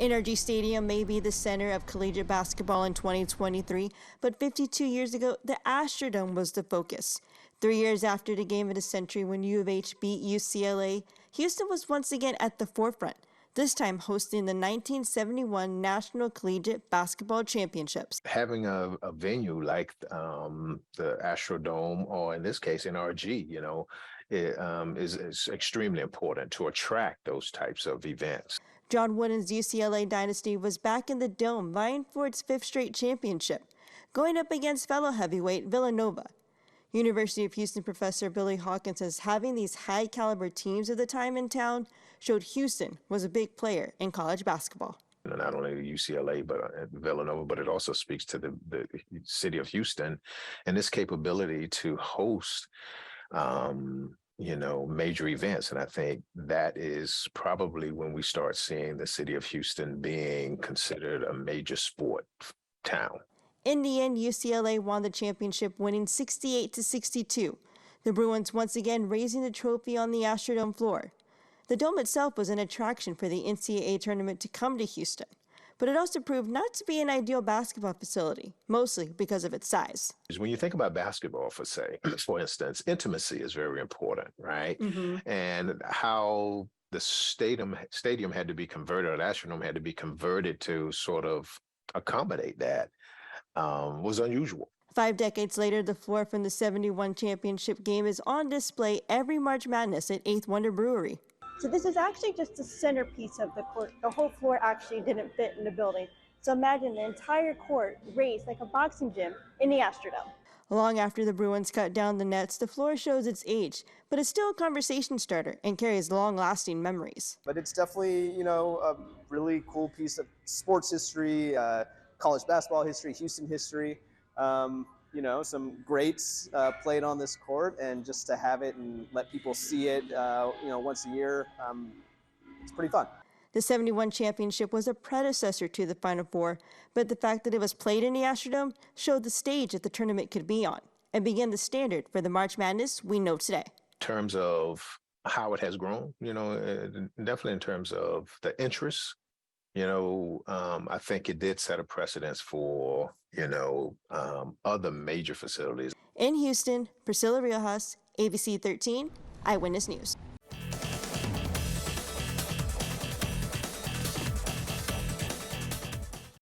NRG Stadium may be the center of collegiate basketball in 2023, but 52 years ago, the Astrodome was the focus. 3 years after the game of the century when U of H beat UCLA, Houston was once again at the forefront, this time hosting the 1971 National Collegiate Basketball Championships. Having a venue like the Astrodome, or in this case NRG, is extremely important to attract those types of events. John Wooden's UCLA dynasty was back in the Dome, vying for its fifth straight championship, going up against fellow heavyweight Villanova. University of Houston professor Billy Hawkins says having these high-caliber teams of the time in town showed Houston was a big player in college basketball. Not only UCLA, but Villanova, but it also speaks to the city of Houston and its capability to host major events. And I think that is probably when we start seeing the city of Houston being considered a major sport town. In the end, UCLA won the championship, winning 68-62. The Bruins once again raising the trophy on the Astrodome floor. The Dome itself was an attraction for the NCAA tournament to come to Houston, but it also proved not to be an ideal basketball facility, mostly because of its size. When you think about basketball, for instance, intimacy is very important, right? And how the stadium had to be converted, or the Astrodome had to be converted to sort of accommodate that was unusual. 5 decades later, the floor from the 71 championship game is on display every March Madness at 8th Wonder Brewery. So this is actually just the centerpiece of the court. The whole floor actually didn't fit in the building. So imagine the entire court raised like a boxing gym in the Astrodome. Long after the Bruins cut down the nets, the floor shows its age, but it's still a conversation starter and carries long-lasting memories. But it's definitely, a really cool piece of sports history, college basketball history, Houston history. Some greats played on this court, and just to have it and let people see it, once a year, it's pretty fun. The 71 championship was a predecessor to the Final Four, but the fact that it was played in the Astrodome showed the stage that the tournament could be on and began the standard for the March Madness we know today. In terms of how it has grown, definitely in terms of the interest, I think it did set a precedence for, other major facilities. In Houston, Priscilla Riojas, ABC 13, Eyewitness News.